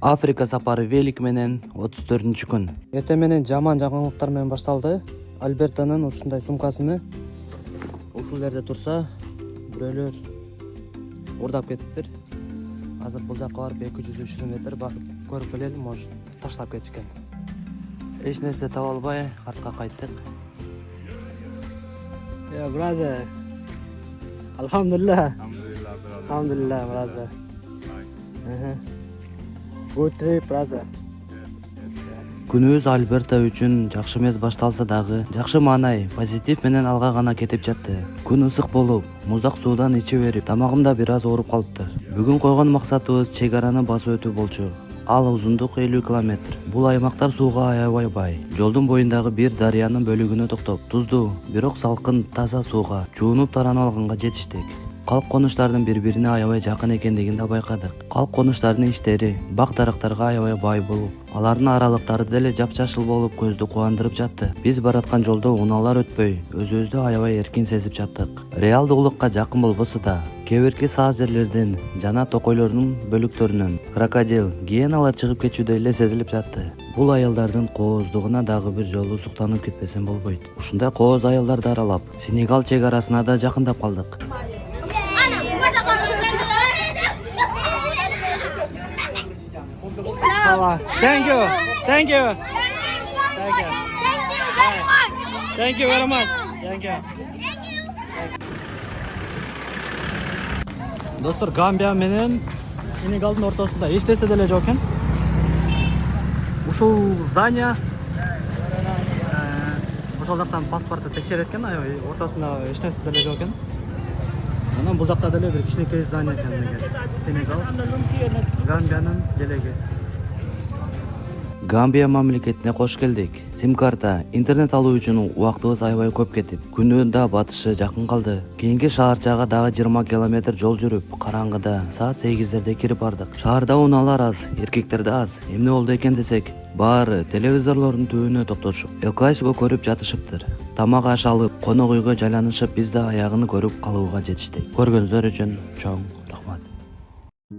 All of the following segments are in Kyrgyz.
Afrika сапары Велик менен 34-күн. Эртең менен жаман жаңылыктар менен башталды. Альбертонун ушундай сумкасыны ушул жерде турса, бирөөлөр урдап кетиптир. Азыр бул жакка барып 200-300 метр багып көрүп келели, может таштап кетишкен. Эч нерсе таба албай артка кайттык. Ya brother. Alhamdulillah. Alhamdulillah brother. Good trip brother. Күнүбүз Альберто үчүн жакшы эмес башталса дагы, жакшы маанай, позитив менен алга гана кетип жатты. Күн ысык болуп, муздак суудан иче берип, тамагым да бир аз ооруп калыптыр. Бүгүн койгон максатыбыз чек араны басып өтүү болчу. Ал узундук 50 километр. Бул аймактар сууга аябай бай. Жолдун боюндагы бир дарыянын бөлүгүнө токтоп, туздуу, бирок салкын, таза сууга чуунуп таранып алганга жетиштик. Калк конуштардын бири-бирине аябай жакын экендигин да байкадык. Калк конуштардын иштери бак-дарактарга аябай бай болуп, алардын аралыктары деле жапжашыл болуп көздү кубандырып жатты. Биз бараткан жолдо унаалар өтпөй, өзүбүздү аябай эркин сезип жаттык. Реалдуулукка жакын болбосо да, кээ бирки сааз жерлерден жана токойлордун бөлүктөрүнөн крокодил, гиеналар чыгып кетчүдөй эле сезилип жатты. Бул аялдардын кооздугуна дагы бир жолу суктанып кетпесем болбойт. Ушундай кооз аялдарды аралап, Сенегал чек арасына да жакындап калдык. Thank you. Thank you. Thank you. Thank you very much. Thank you. Достор, Гамбия менен Сенегалдын ортосунда эч нерсе деле жок экен. Ушул здание ошол жактан паспорту текшерет экен, аябай ортосунда эч нерсе деле жок экен. Анан бул жакта деле бир кичинекей здание экен деген. Сенегал, Гамбиянын делеги. Гамбия мамлекетине кош келдик. Сим-карта, интернет алуу үчүн убактыбыз аябай көп кетип, күнүн да батышы жакын калды. Кийинки шаарчага дагы 20 километр жол жүрүп, караңгыда саат 8-дерде кирип бардык. Шаарда унаалар аз, эркектер да аз. Эмне болду экен десек, баары телевизорлордун түбүнө токтошуп, El Clasico көрүп жатышыптыр. Тамак аш алып, конок үйгө жайланышып, биз да аягын көрүп калууга жетиштик. Көргөнүздөр үчүн чоң рахмат.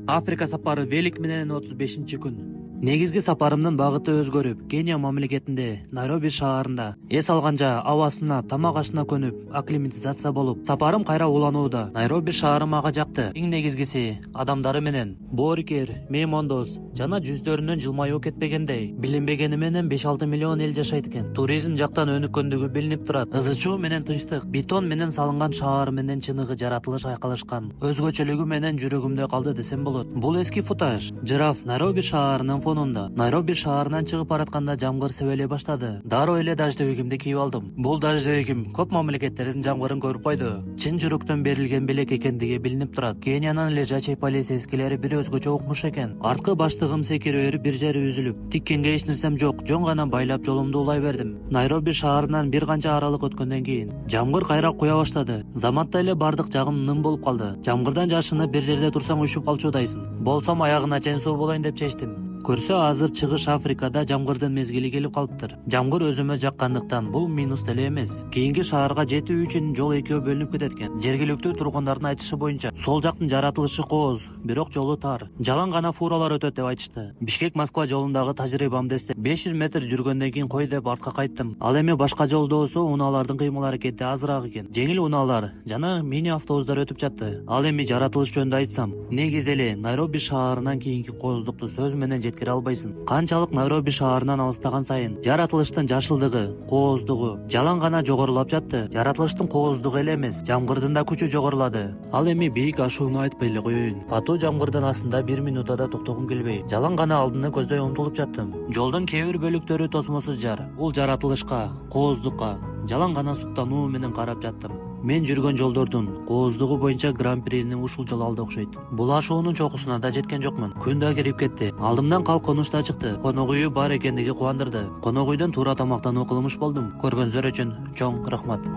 Африка сапары Велик менен 35-күн. Негизги сапарымдын багыты өзгөрүп, Кения мамлекетинде Найроби шаарында эс алганча абасына, тамак ашына көнүп, акклиматизация болуп, сапарым кайра уланууда. Найроби шаары мага жакты. Эң негизгиси адамдары менен боорукер, меймондос жана жүздөрүнөн жылмаюу кетпегендей. Билинбегени менен 5-6 миллион эл жашайт экен. Туризм жактан өнүккөндүгү билинип турат. Ызычуу менен тынчтык, бетон менен салынган шаар менен чыныгы жаратылыш айкалышкан. Өзгөчөлүгү менен жүрөгүмдө калды десем болот. Бул эски футаж. Жираф Найроби шаарынын фонунда. Найроби шаарынан чыгып баратканда жамгыр себелей баштады. Дароо эле даждыбегимди кийип алдым. Бул даждыбегим көп мамлекеттердин жамгырын көрүп койду. Чын жүрөктөн берилген белек экендиги билинип турат. Кениянын лежачий полицейскилери бир өзгөчө укмуш экен. Арткы баштыгым секире берип бир жери үзүлүп, тиккенге эч нерсем жок, жөн гана байлап жолумду улай бердим. Найроби шаарынан бир канча аралык өткөндөн кийин жамгыр кайра куя баштады. Заматта эле бардык жагым ным болуп калды. Жамгырдан жашынып бир жерде турсаң ушуп калчудайсың. Болсом аягына чейин суу болоюн деп чечтим. Көрсө азыр чыгыш Африкада жамгырдын мезгили келип калыптыр. Жамгыр өзүмө жаккандыктан бул минус деле эмес. Кийинки шаарга жетүү үчүн жол экөө бөлүнүп кетет экен. Жергиликтүү тургундардын айтышы боюнча, сол жактын жаратылышы кооз, бирок жолу тар. Жалаң гана фуралар өтөт деп айтышты. Бишкек-Москва жолундагы тажрыйбамды эстеп, 500 метр жүргөндөн кийин кой деп артка кайттым. Ал эми башка жолдо болсо унаалардын кыймыл аракети азыраак экен. Жеңил унаалар жана мини автобустар өтүп жатты. Ал эми жаратылыш жөнүндө айтсам, негизи эле Найроби шаарынан кийинки кооздукту сөз менен жеткире албайсың. Канчалык Найроби шаарынан алыстаган сайын жаратылыштын жашылдыгы, кооздугу жалаң гана жогорулап жатты. Жаратылыштын кооздугу эле эмес, жамгырдын да күчү жогорулады. Ал эми бийик ашууну айтпай эле коеюн. Катуу жамгырдын астында 1 минутта да токтогум келбей, жалаң гана алдыны көздөй умтулуп жаттым. Жолдун кээ бир бөлүктөрү тосмосуз жар. Бул жаратылышка, кооздукка жалаң гана суктануу менен карап жаттым. Мен жүргөн жолдордун кооздугу боюнча Гран-прини ушул жол алды окшойт. Бул ашуунун чокусуна да жеткен жокмун. Күн да кирип кетти. Алдымдан калк конуш да чыкты. Конок үйү бар экендиги кубандырды. Конок үйдөн туура тамактануу кылмыш болдум. Көргөнүздөр үчүн чоң рахмат.